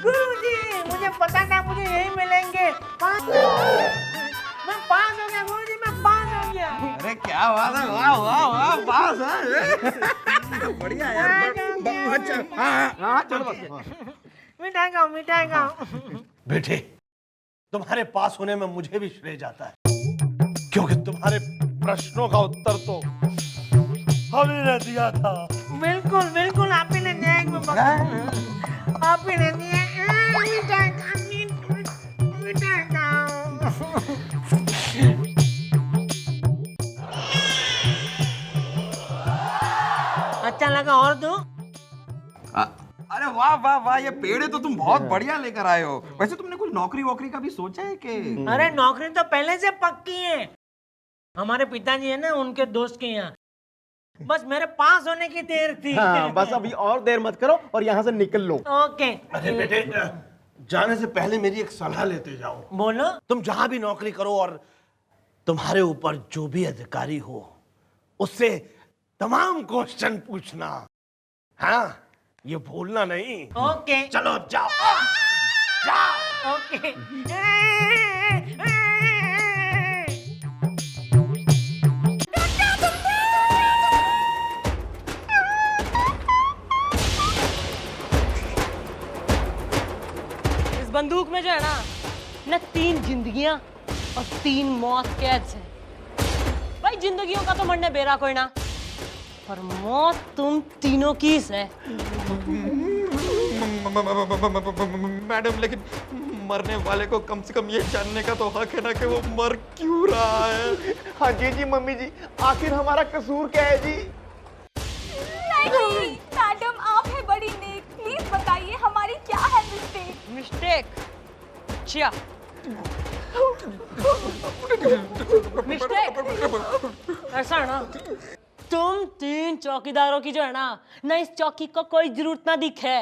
गुरुजी मुझे पता था मुझे यही मिलेंगे। मैं पास हो गया गुरुजी, मैं पास हो गया। अरे क्या बात है, वाह वाह वाह, पास है। बढ़िया यार, अच्छा। हाँ चलो बस। मिठाई खाओ, मिठाई खाओ। बेटे, तुम्हारे पास होने में मुझे भी श्रेय जाता है, क्योंकि तुम्हारे प्रश्नों का उत्तर तो हमने ने दिया था। बिल्कुल बिल्कुल, आप ही ने दिया, आप ही ने दिया। मिठाई मिठाई खाओ। अच्छा लगा और दो? अरे वाह वाह वाह, ये पेड़े तो तुम बहुत बढ़िया लेकर आए हो। वैसे तुमने कोई नौकरी वोकरी का भी सोचा है कि? अरे नौकरी तो पहले से पक्की है, हमारे पिताजी है ना, उनके दोस्त के यहाँ। बस मेरे पास होने की देर थी। हाँ, बस अभी और देर मत करो और यहाँ से निकल लो। ओके। अरे बेटे, जाने से पहले मेरी एक सलाह लेते जाओ। बोलो। तुम जहां भी नौकरी करो और तुम्हारे ऊपर जो भी अधिकारी हो उससे तमाम क्वेश्चन पूछना, हाँ? ये भूलना नहीं। ओके। चलो अब जाओ, जाओ। ओके। इस बंदूक में जो है ना 3 जिंदगियां और 3 मौत कैद है। भाई जिंदगियों का तो मरने बेरा कोई ना, पर मौत तुम तीनों की है। मैडम, लेकिन मरने वाले को कम से कम ये जानने का तो हक है ना कि वो मर क्यों रहा है। हाँ जी जी मम्मी जी, आखिर हमारा कसूर क्या है जी? नहीं मैडम, आप है बड़ी नेक, प्लीज बताइए हमारी क्या है मिस्टेक? मिस्टेक? चिया मिस्टेक ऐसा है ना, तुम 3 चौकीदारों की जो है ना इस चौकी को कोई जरूरत ना दिखे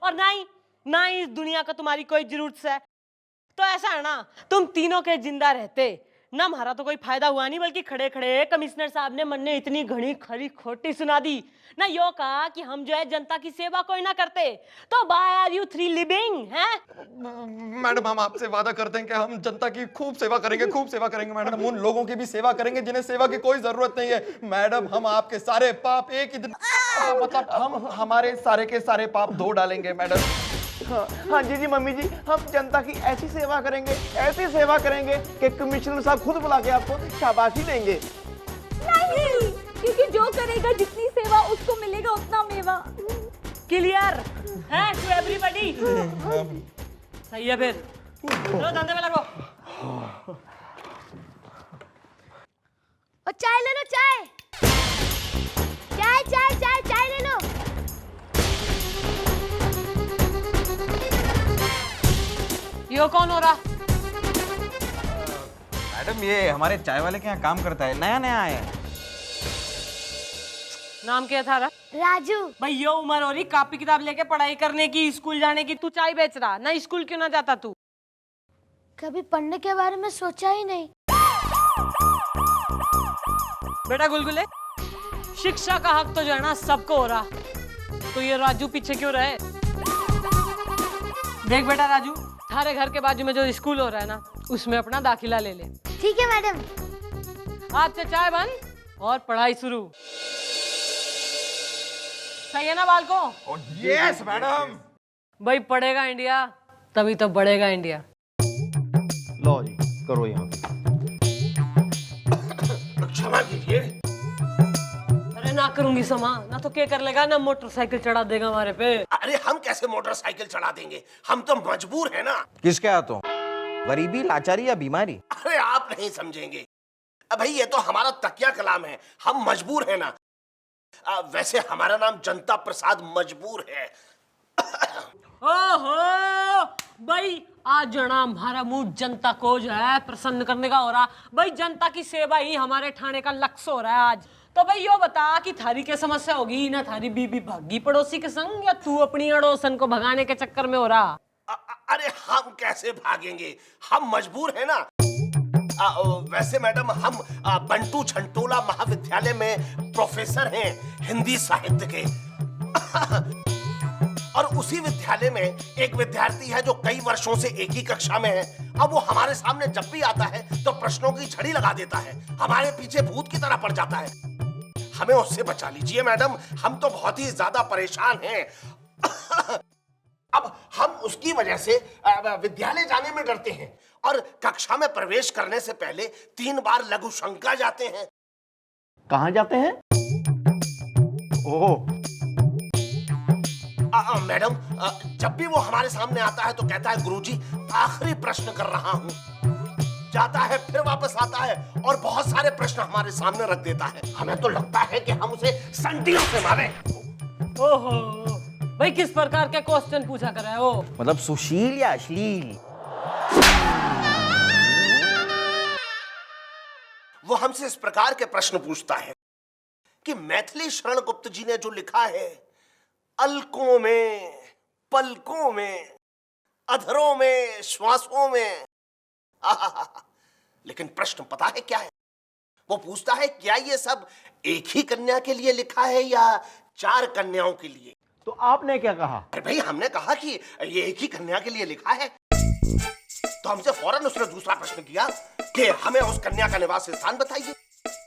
और ना ही इस दुनिया को तुम्हारी कोई जरूरत है। तो ऐसा है ना, तुम तीनों के जिंदा रहते ना हमारा तो कोई फायदा हुआ नहीं, बल्कि खड़े खड़े कमिश्नर साहब ने मन ने इतनी घनी खरी खोटी सुना दी ना, यो कहा कि हम जो है जनता की सेवा कोई ना करते, तो व्हाई आर यू 3 लिविंग हैं? मैडम, हम आपसे वादा करते हैं कि हम जनता की खूब सेवा करेंगे, खूब सेवा करेंगे मैडम। हम उन लोगों की भी सेवा करेंगे जिन्हें सेवा की कोई जरूरत नहीं है। मैडम, हम आपके सारे पाप एक ही दिन, मतलब हम हमारे सारे के सारे पाप धो डालेंगे मैडम। हाँ जी जी मम्मी जी, हम जनता की ऐसी सेवा करेंगे, ऐसी सेवा करेंगे कि कमिश्नर साहब खुद बुला के आपको शाबाशी देंगे। नहीं, क्योंकि जो करेगा जितनी सेवा उसको मिलेगा उतना मेवा। क्लियर है टू एवरीबॉडी? सही है, फिर चलो धंधे में लगो। और चाय ले लो, चाय चाय चाय चाय चाय ले लो। यो कौन हो रहा? मैडम, ये हमारे चाय वाले के यहाँ काम करता है, नया नया आया है। नाम क्या था? राजू। भाई यो उम्र हो रही कॉपी किताब लेके पढ़ाई करने की, स्कूल जाने की, तू चाय बेच रहा ना? स्कूल क्यों ना जाता तू? कभी पढ़ने के बारे में सोचा ही नहीं। बेटा गुलगुले, शिक्षा का हक तो जो है ना सबको हो रहा, तो ये राजू पीछे क्यों रहे? देख बेटा राजू, थारे घर के बाजू में जो स्कूल हो रहा है ना, उसमें अपना दाखिला ले ले। ठीक है मैडम। आज से चाय बंद और पढ़ाई शुरू। सही है ना बालको? Yes madam. भाई पढ़ेगा इंडिया तभी तो बढ़ेगा इंडिया। लो जी, करो यहाँ पे। क्षमा कीजिए। अरे ना करूंगी समा, ना तो क्या कर लेगा, ना मोटरसाइकिल चढ़ा देगा हमारे पे। अरे हम कैसे मोटरसाइकिल चला देंगे, हम तो मजबूर है ना। किसके हाथों? गरीबी, लाचारी या बीमारी? अरे आप नहीं समझेंगे। भाई ये तो हमारा तकिया कलाम है, हम मजबूर है ना। वैसे हमारा नाम जनता प्रसाद मजबूर है। ओहो भाई, आज जो ना हमारा मूड जनता को जो है प्रसन्न करने का हो रहा। भाई जनता की सेवा ही हमारे ठाणे का लक्ष्य हो रहा है आज। तो भाई यो बता कि थारी क्या समस्या होगी ना? थारी बीबी भागी पड़ोसी के संग, या तू अपनी अड़ोसन को भगाने के चक्कर में हो रहा? अरे हम कैसे भागेंगे, हम मजबूर है ना। वैसे मैडम हम बंटू छंटोला महाविद्यालय में प्रोफेसर हैं हिंदी साहित्य के। और उसी विद्यालय में एक विद्यार्थी है जो कई वर्षों से एक ही कक्षा में है। अब वो हमारे सामने जब भी आता है तो प्रश्नों की झड़ी लगा देता है, हमारे पीछे भूत की तरह पड़ जाता है। हमें उससे बचा लीजिए मैडम, हम तो बहुत ही ज्यादा परेशान हैं। अब हम उसकी वजह से विद्यालय जाने में डरते हैं और कक्षा में प्रवेश करने से पहले 3 बार लघु शंका जाते हैं। कहाँ जाते हैं? ओह मैडम, जब भी वो हमारे सामने आता है तो कहता है गुरुजी आखिरी प्रश्न कर रहा हूँ, जाता है फिर वापस आता है और बहुत सारे प्रश्न हमारे सामने रख देता है। हमें तो लगता है कि हम उसे संटियों से मारे। ओहो, भाई किस प्रकार के क्वेश्चन पूछा कर रहा है वो? मतलब सुशील या अश्लील? वो हमसे इस प्रकार के प्रश्न पूछता है कि मैथिली शरण गुप्त जी ने जो लिखा है, अलकों में, पलकों में, अधरों में, श्वासों में, लेकिन प्रश्न पता है क्या है? वो पूछता है क्या ये सब एक ही कन्या के लिए लिखा है या 4 कन्याओं के लिए? तो आपने क्या कहा? अरे भाई हमने कहा कि ये एक ही कन्या के लिए लिखा है। तो हमसे फौरन उसने दूसरा प्रश्न किया कि हमें उस कन्या का निवास स्थान बताइए,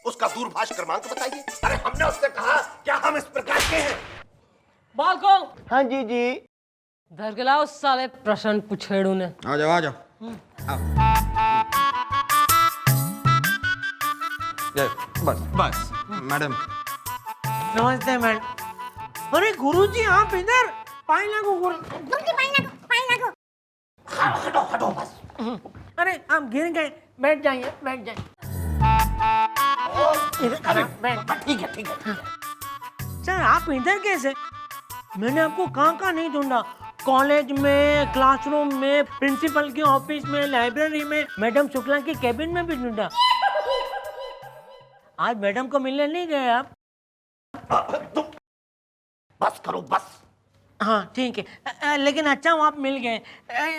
उसका दूरभाष क्रमांक बताइए। अरे हमने उससे कहा क्या हम इस प्रकार के हैं? बालको, हाँ जी जी। धर के लाओ साले प्रश्न पूछेड़ू ने। आ जाओ आ जाओ। बस बस मैडम। नमस्ते मैडम। अरे गुरुजी आप इधर, पानी लागो गुरुजी, पानी लागो। हटो हटो बस। अरे आप गिर गए, बैठ जाइए बैठ जाइए। ठीक है ठीक है। सर आप इधर कैसे? मैंने आपको कहाँ नहीं ढूंढा, कॉलेज में, क्लासरूम में, प्रिंसिपल के ऑफिस में, लाइब्रेरी में, मैडम शुक्ला की कैबिन में भी ढूंढा। आज मैडम को मिलने नहीं गए आप? तुम बस करो बस। हाँ ठीक है, लेकिन अच्छा आप मिल गए।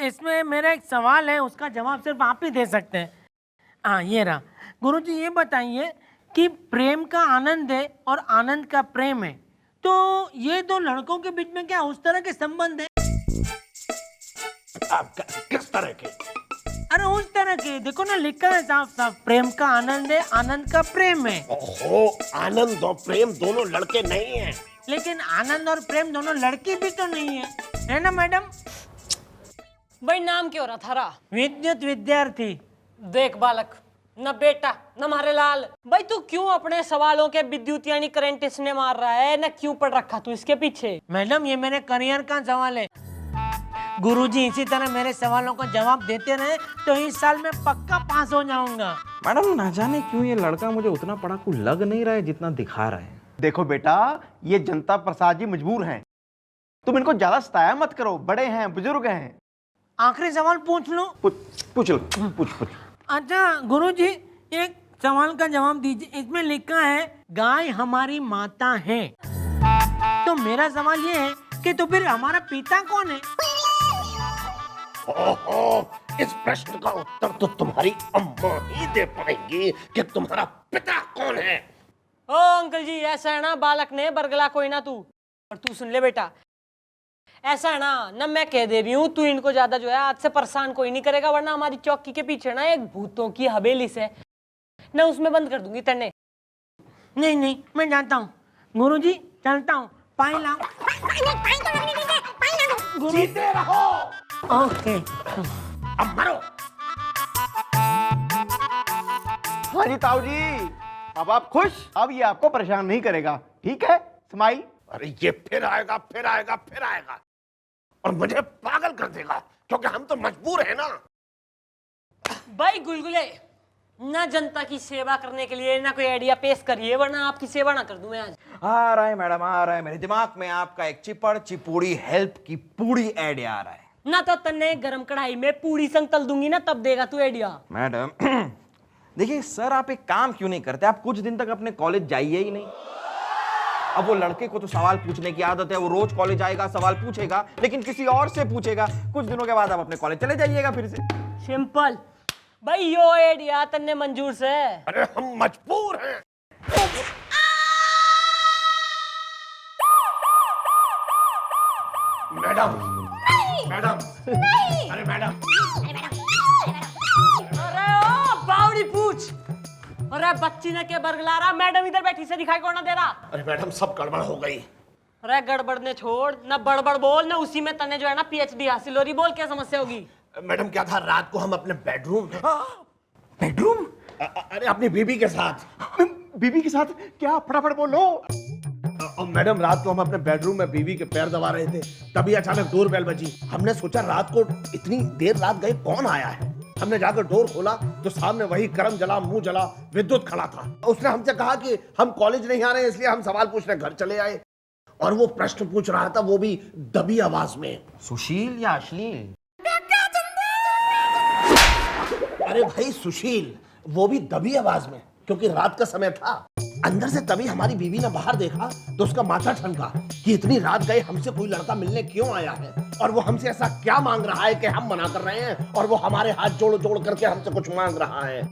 इसमें मेरा एक सवाल है, उसका जवाब सिर्फ आप ही दे सकते हैं। हाँ ये रहा। गुरुजी ये बताइए कि प्रेम का आनंद है और आनंद का प्रेम है, तो ये 2 लड़कों के बीच में क्या उस तरह के संबंध है? किस तरह के? अरे उस तरह के, देखो ना लिखा है साफ साफ, प्रेम का आनंद है, आनंद का प्रेम है। ओहो, आनंद और प्रेम दोनों लड़के नहीं हैं। लेकिन आनंद और प्रेम दोनों लड़की भी तो नहीं है ना मैडम? भाई नाम क्यों रहा थारा? विद्युत विद्यार्थी। देख बालक, न बेटा न मारे लाल, भाई तू क्यों अपने सवालों के विद्युत यानी करंट इसने मार रहा है, न क्यों पढ़ रखा तू इसके पीछे? मैडम ये मेरे करियर का सवाल है। गुरुजी इसी तरह मेरे सवालों का जवाब देते रहे तो इस साल में पक्का पास हो जाऊंगा। मैडम ना जाने क्यों ये लड़का मुझे उतना पढ़ाकू लग नहीं रहा है जितना दिखा रहा है। देखो बेटा, ये जनता प्रसाद जी मजबूर हैं, तुम इनको ज्यादा सताया मत करो, बड़े हैं, बुजुर्ग हैं। आखिरी सवाल पूछ लो। पूछ। अच्छा गुरुजी एक सवाल का जवाब दीजिए। इसमें लिखा है गाय हमारी माता है, तो मेरा सवाल ये है कि तो फिर हमारा पिता कौन है? ओहो, इस प्रश्न का उत्तर तो तुम्हारी अम्मा ही दे पाएंगी कि तुम्हारा पिता कौन है। ओ अंकल जी, ऐसा है ना, बालक ने बरगला कोई ना तू, और तू सुन ले बेटा, ऐसा है ना मैं कह दे रही हूँ, तू इनको ज्यादा जो है आज से परेशान कोई नहीं करेगा, वरना हमारी चौकी के पीछे ना एक भूतों की हवेली से ना, उसमें बंद कर दूंगी तेने। नहीं मैं जानता हूँ गुरुजी, चलता हूँ। पानी लाओ। जीते रहो। ओके। अब मरो। हाँ जी ताऊ जी, अब आप खुश? अब ये आपको परेशान नहीं करेगा, ठीक है? स्माइल। अरे ये फिर आएगा और मुझे पागल कर देगा, क्योंकि हम तो मजबूर हैं ना। भाई गुलगुले, ना जनता की सेवा करने के लिए ना कोई आइडिया पेश करिए, वरना आपकी सेवा ना कर दूं मैं आज। आ रहा है मैडम, आ रहा है मेरे दिमाग में आपका एक चिपड़ चिपूड़ी हेल्प की पूरी आइडिया आ रहा है। ना तो तन्ने गरम कढ़ाई में पूरी संग तल दूंगी ना, तब देगा तू आइडिया। मैडम देखिए सर, आप एक काम क्यों नहीं करते, आप कुछ दिन तक अपने कॉलेज जाइए ही नहीं। अब वो लड़के को तो सवाल पूछने की आदत है, वो रोज कॉलेज आएगा, सवाल पूछेगा, लेकिन किसी और से पूछेगा। कुछ दिनों के बाद आप अपने कॉलेज चले जाइएगा फिर से। सिंपल, भाई यो आइडिया तन्ने मंजूर से। अरे हम मजबूर हैं। मैडम, मैडम, अरे मैडम, अरे ओ बावड़ी पूछ। अरे बच्ची ने के बरगला रहा, मैडम इधर बैठी से दिखाई कौन ना दे रहा। अरे मैडम सब गड़बड़ हो गई। अरे गड़बड़ ने छोड़, ना बड़बड़ बोल, ना उसी में तन्ने जो है ना पीएचडी हासिल हो रही। बोल क्या समस्या होगी? मैडम क्या था, रात को हम अपने बेडरूम अरे अपनी बीबी के साथ। बीबी के साथ क्या? फटाफट बोलो। और मैडम रात को हम अपने बेडरूम में बीवी के पैर दबा रहे थे, तभी अचानक डोरबेल बजी। हमने सोचा रात को इतनी देर रात गए कौन आया है। हमने जाकर डोर खोला तो सामने वही करम जला मुंह जला विद्युत खड़ा था। उसने हमसे कहा कि हम कॉलेज नहीं आ रहे, इसलिए हम सवाल पूछने घर चले आए। और वो प्रश्न पूछ रहा था, वो भी दबी आवाज में। सुशील या अश्लील? अरे भाई सुशील, वो भी दबी आवाज में, क्योंकि रात का समय था। अंदर से तभी हमारी बीवी ने बाहर देखा तो उसका माथा ठनका कि इतनी रात गए हमसे कोई लड़का मिलने क्यों आया है, और वो हमसे ऐसा क्या मांग रहा है कि हम मना कर रहे हैं, और वो हमारे हाथ जोड़ जोड़ करके हमसे कुछ मांग रहा है।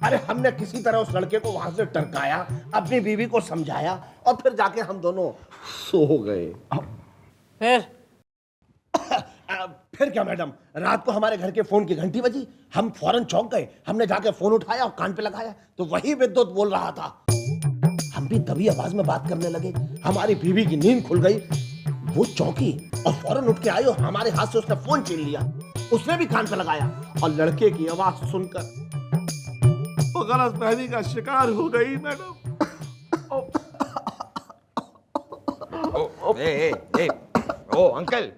अरे हमने किसी तरह उस लड़के को वहां से टरकाया, अपनी बीवी को समझाया, और फिर जाके हम दोनों सो गए। फिर क्या मैडम, रात को हमारे घर के फोन की घंटी बजी। हम फौरन चौंक गए। हमने जाके फोन उठाया और कान पे लगाया तो वही विद्युत बोल रहा था। हम भी दबी आवाज में बात करने लगे। हमारी बीवी की नींद खुल गई। वो चौंकी और फौरन उठ के आई और हमारे हाथ से उसने फोन छीन लिया। उसने भी कान पे लगाया और लड़के की आवाज सुनकर वो गलतफहमी का शिकार हो गई मैडम। ओ अंकल,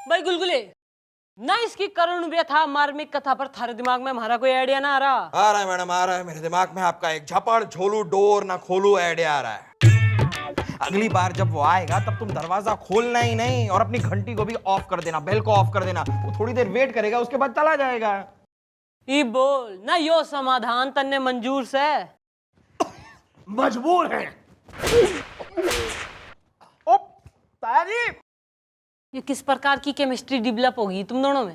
भाई गुलगुले, ना इसकी करुण व्यथा मार्मिक कथा पर थारे दिमाग में हमारा कोई आइडिया ना आ रहा? आ रहा है मैडम, आ रहा है। मेरे दिमाग में आपका एक झपड़ झोलू डोर ना खोलू आइडिया आ रहा है। अगली बार जब वो आएगा तब तुम दरवाजा खोलना ही नहीं और अपनी घंटी को भी ऑफ कर देना, बेल को ऑफ कर देना। वो थोड़ी देर वेट करेगा, उसके बाद चला जाएगा। ई बोल ना, यो समाधान तन्ने मंजूर से? मजबूर हैं। ओ तारी, ये किस प्रकार की केमिस्ट्री डेवलप होगी तुम दोनों में?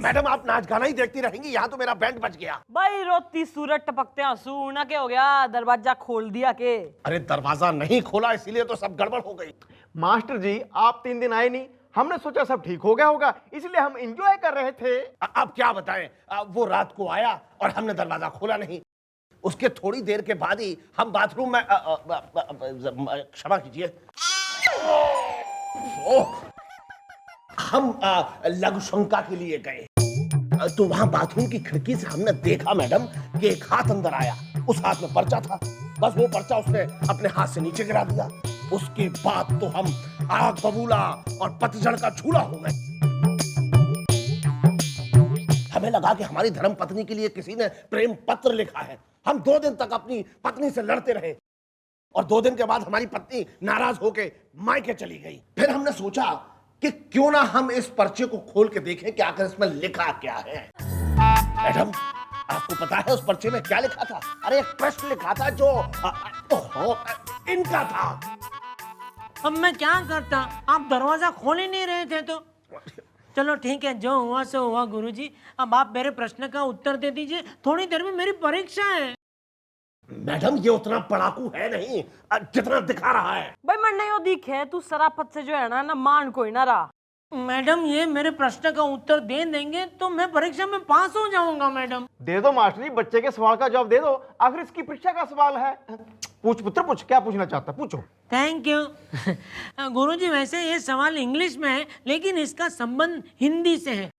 मैडम आप नाच गाना ही देखती रहेंगी, यहाँ तो मेरा बैंड बज गया। भाई रोती सूरज टपकते आंसू, ना क्या हो गया? दरवाजा खोल दिया के? अरे दरवाजा नहीं खोला, इसीलिए तो सब गड़बड़ हो गई। मास्टर जी आप 3 दिन आए नहीं, हमने सोचा सब ठीक हो गया होगा, इसलिए हम एंजॉय कर रहे थे। अब क्या बताएं, वो रात को आया और हमने दरवाजा खोला नहीं। उसके थोड़ी देर के बाद ही हम बाथरूम में क्षमा कीजिए, हम लघु शंका के लिए गए। तो वहां बाथरूम की खिड़की से हमने देखा मैडम कि एक हाथ अंदर आया। उस हाथ में पर्चा था। बस वो पर्चा उसने अपने हाथ से नीचे गिरा दिया। उसके बाद तो हम आग बबूला और पतझड़ का झूला हो गए। हमें लगा कि हमारी धर्म पत्नी के लिए किसी ने प्रेम पत्र लिखा है। हम 2 दिन तक अपनी पत्नी से लड़ते रहे और 2 दिन के बाद हमारी पत्नी नाराज होकर मायके चली गई। फिर हमने सोचा कि क्यों ना हम इस पर्चे को खोल के देखें कि आखिर इसमें लिखा क्या है। मैडम आपको पता है उस पर्चे में क्या लिखा था? अरे एक प्रश्न लिखा था जो इनका था। अब मैं क्या करता, आप दरवाजा खोल ही नहीं रहे थे तो। चलो ठीक है, जो हुआ सो हुआ गुरुजी। अब आप मेरे प्रश्न का उत्तर दे दीजिए, थोड़ी देर में मेरी परीक्षा है। मैडम ये उतना पढ़ाकू है नहीं जितना दिखा रहा है। भाई मन नहीं हो दिखे, तू सराफत से जो है ना मान कोई ना रहा। मैडम ये मेरे प्रश्न का उत्तर दे देंगे तो मैं परीक्षा में पास हो जाऊंगा। मैडम दे दो मास्टर जी, बच्चे के सवाल का जवाब दे दो, आखिर इसकी परीक्षा का सवाल है। पूछ पुत्र पूछ, क्या पूछना चाहता पूछो। थैंक यू गुरुजी। वैसे ये सवाल इंग्लिश में है लेकिन इसका संबंध हिंदी से है।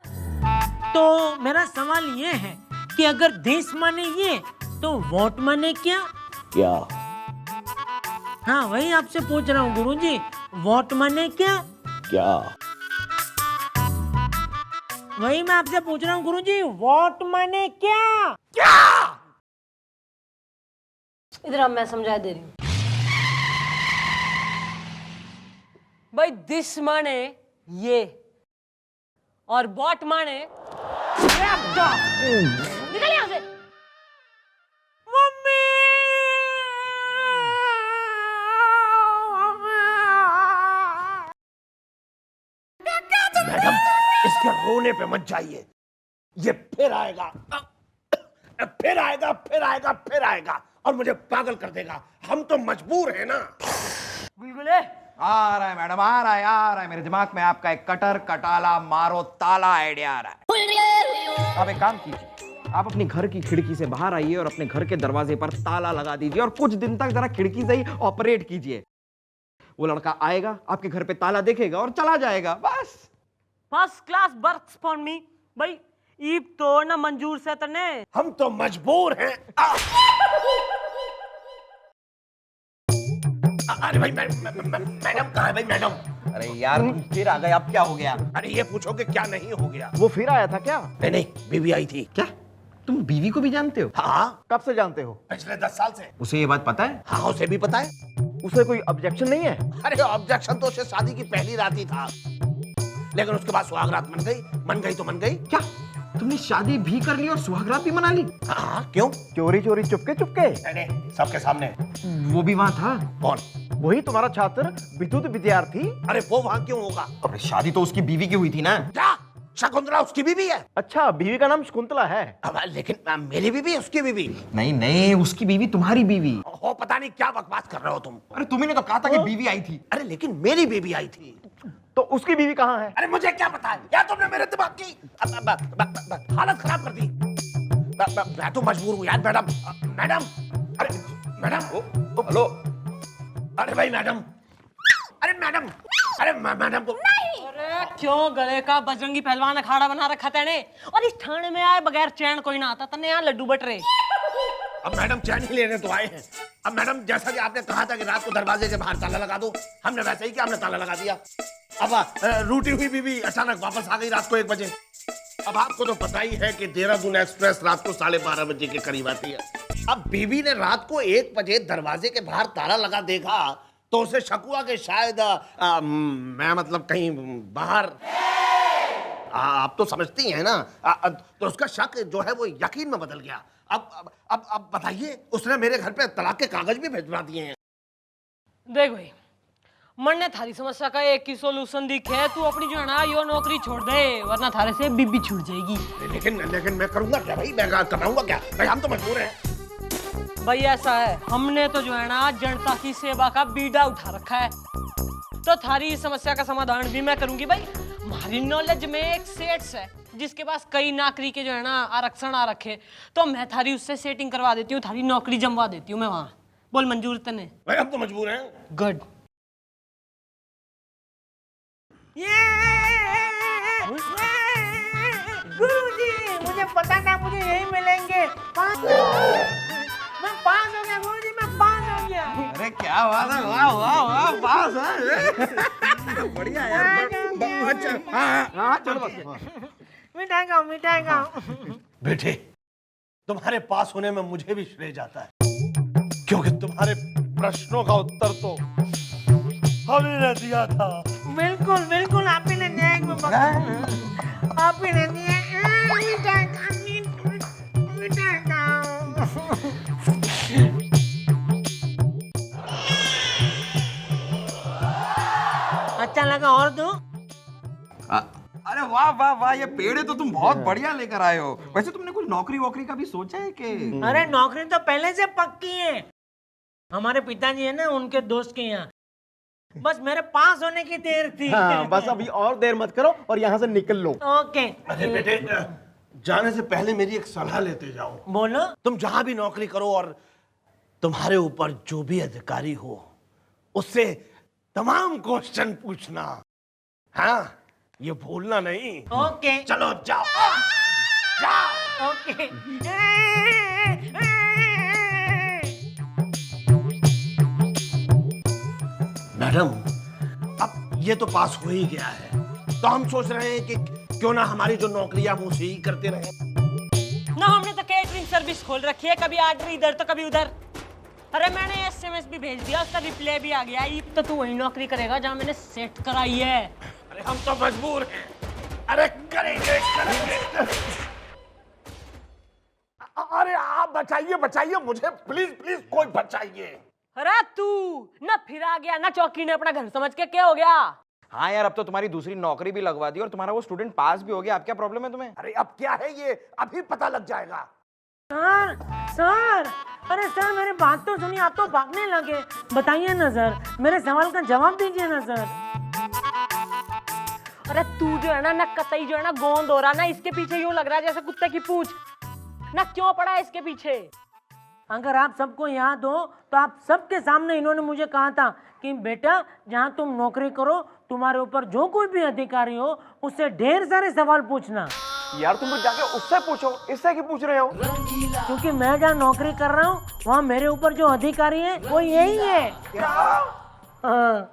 तो मेरा सवाल ये है कि अगर देश माने ये तो वोट माने क्या? क्या? हाँ वही आपसे पूछ रहा हूँ गुरुजी, वोट माने क्या? क्या? वही मैं आपसे पूछ रहा हूँ गुरुजी, वॉट माने क्या? इधर अब मैं समझा दे रही हूँ भाई। दिस माने ये और बॉट माने लैपटॉप। निकल यहाँ से। मम्मी! मैडम, इसके रोने पे मत जाइए, ये फिर आएगा, फिर आएगा, फिर आएगा, फिर आएगा और मुझे पागल कर देगा। हम तो मजबूर हैं ना। गुलगुले, आ रहा है मैडम, आ रहा है, आ रहा है। मेरे दिमाग में आपका एक कटर कटाला मारो ताला आइडिया आ रहा है। आप एक काम कीजिए, आप अपनी घर की खिड़की से बाहर आइए और अपने घर के दरवाजे पर ताला लगा दीजिए और कुछ दिन तक जरा खिड़की से ही ऑपरेट कीजिए। वो लड़का आएगा, आपके घर पे ताला देखेगा और चला जाएगा, बस। First class works for me भाई। ईब तो ना मंजूर से तने। हम तो मजबूर हैं। अरे भाई मैडम कहाँ है भाई मैडम? अरे यार तुम फिर आ गए, अब क्या हो गया? अरे ये पूछो कि क्या नहीं हो गया। वो फिर आया था क्या? नहीं नहीं, बीवी आई थी। क्या तुम बीवी को भी जानते हो? हाँ, कब से जानते हो? पिछले 10 साल से। उसे ये बात पता है? हाँ, उसे भी पता है। उसे कोई ऑब्जेक्शन नहीं है? अरे ऑब्जेक्शन तो उसे शादी की पहली रात ही था, लेकिन उसके बाद सुहागरात मन गई तो मन गई। क्या तुमने शादी भी कर ली और सुहागरात भी मना ली? हाँ, क्यों? चोरी चोरी चुपके चुपके? नहीं, सबके सामने। वो भी वहां था? कौन? वही तुम्हारा छात्र विद्युत विद्यार्थी। अरे वो वहां क्यों होगा? अरे शादी तो उसकी बीवी की हुई थी ना। क्या शकुंतला उसकी बीवी है? अच्छा, बीवी का नाम शकुंतला है? अब लेकिन मेरी बीवी, उसकी बीवी। नहीं नहीं, उसकी बीवी तुम्हारी बीवी। हो, पता नहीं क्या बकवास कर रहे हो तुम। अरे तुम्ही तो कहा था कि बीवी आई थी। अरे लेकिन मेरी बीवी आई थी। तो उसकी बीवी कहाँ है? अरे मुझे क्या पता है यार, तुमने मेरे दिमाग की हालत खराब कर दी। मैं तो मजबूर हूँ यार। मैडम, अरे मैडम, हेलो। अरे भाई मैडम, अरे मैडम, अरे मैडम को अरे क्यों गले का बजरंगी पहलवान अखाड़ा बना रखा तेने? और इस थाने में आए बगैर चैन कोई ना आता। तने यहाँ लड्डू बट रहे। अब मैडम चैन ही लेने तो आए हैं। अब मैडम, जैसा कि आपने कहा था कि रात को दरवाजे के बाहर ताला लगा दो, हमने वैसे ही किया, हमने ताला लगा दिया। अब रूठी हुई बीवी अचानक वापस आ गई रात को 1 बजे। अब आपको तो पता ही है कि देहरादून एक्सप्रेस रात को 12:30 बजे के करीब आती है। अब बीवी ने रात को 1 बजे दरवाजे के बाहर ताला लगा देखा तो उसे शक हुआ कि शायद मैं मतलब कहीं बाहर। आप तो समझती हैं ना। तो उसका शक जो है वो यकीन में बदल गया। अब बताइए, उसने मेरे घर पे तलाक के कागज भी भिजवा दिए हैं। देख भाई, मन ने थारी समस्या का एक ही सोल्यूशन दिखे। तू अपनी जो है ना यो नौकरी छोड़ दे, वरना थारे से बीबी छूट जाएगी। लेकिन मैं करूंगा क्या भाई? मैं कमाऊंगा क्या भाई? हम तो मजबूर हैं। भाई ऐसा है, हमने तो जो है ना जनता की सेवा का बीड़ा उठा रखा है, तो थारी समस्या का समाधान भी मैं करूंगी भाई। हमारी नॉलेज में एक सेठ है जिसके पास कई नौकरी के जो है ना आरक्षण आ रखे, तो मैं थारी उससे सेटिंग करवा देती हूँ, थारी नौकरी जमवा देती हूँ मैं वहां। बोल मंजूर तने? भाई हम तो मजबूर हैं। गुड। गुरुजी, मुझे पता था मुझे यही मिलेंगे। मैं पास हो गया गुरुजी, मैं पास हो गया। अरे क्या बात है, वाह वाह वाह, पास है। बढ़िया यार। अच्छा, हाँ, चलो बस। मिठाई खाओ, मिठाई खाओ। बेटे, तुम्हारे पास होने में मुझे भी श्रेय जाता है, क्योंकि तुम्हारे प्रश्नों का उत्तर तो हमने दिया था। बिल्कुल बिल्कुल, आप ही ने दिया। आप ही ने दिया। मिठाई खाओ, मिठाई खाओ। अच्छा लगा? और दो? अरे वाह वाह वाह, ये पेड़े तो तुम बहुत बढ़िया लेकर आए हो। वैसे तुमने कुछ नौकरी वोकरी का भी सोचा है कि? अरे नौकरी तो पहले से पक्की है। हमारे पिताजी है ना, उनके दोस्त के यहाँ। बस मेरे पास होने की देर थी। हाँ, बस अभी और देर मत करो और यहाँ से निकल लो। ओके। अरे बेटे, जाने से पहले मेरी एक सलाह लेते जाओ। बोलो। तुम जहां भी नौकरी करो और तुम्हारे ऊपर जो भी अधिकारी हो उससे तमाम क्वेश्चन पूछना। हाँ, ये भूलना नहीं। ओके। चलो अब जाओ, जाओ। ओके। मैडम, अब ये तो पास हो ही गया है, तो हम सोच रहे हैं कि क्यों ना हमारी जो नौकरियां वो उसे ही करते रहे। ना हमने तो केटरिंग सर्विस खोल रखी है, कभी ऑर्डर इधर तो कभी उधर। अरे मैंने एसएमएस भी भेज दिया, उसका रिप्लाई भी आ गया। तो तू वही नौकरी करेगा जहां मैंने सेट कराई है। अरे हम तो मजबूर हैं। अरे करेंगे करेंगे। अरे आप बचाइए बचाइए मुझे, प्लीज प्लीज कोई बचाइए। अरे तू ना फिर आ गया ना चौकी ने अपना घर समझ के, क्या हो गया? हाँ यार, अब तो तुम्हारी दूसरी नौकरी भी लगवा दी और तुम्हारा वो स्टूडेंट पास भी हो गया। अब क्या प्रॉब्लम है तुम्हें? अरे अब क्या है ये, अभी पता लग जाएगा। सर सर, अरे सर मेरी बात तो सुनिए, आप तो भागने लगे। बताइए ना सर, मेरे सवाल का जवाब दीजिए ना सर। अरे तू जो है ना कतई जो है ना गोंद हो रहा ना, इसके पीछे यूं लग रहा है जैसे कुत्ते की पूंछ ना। क्यों पड़ा है इसके पीछे? अगर आप सबको याद हो तो आप सबके सामने इन्होंने मुझे कहा था कि बेटा जहाँ तुम नौकरी करो, तुम्हारे ऊपर जो कोई भी अधिकारी हो उससे ढेर सारे सवाल पूछना। यार तुम तो जाके उससे पूछो, इससे क्यों पूछ रहे हो? क्योंकि मैं जहाँ नौकरी कर रहा हूँ वहाँ मेरे ऊपर जो अधिकारी है वो यही है। हाँ।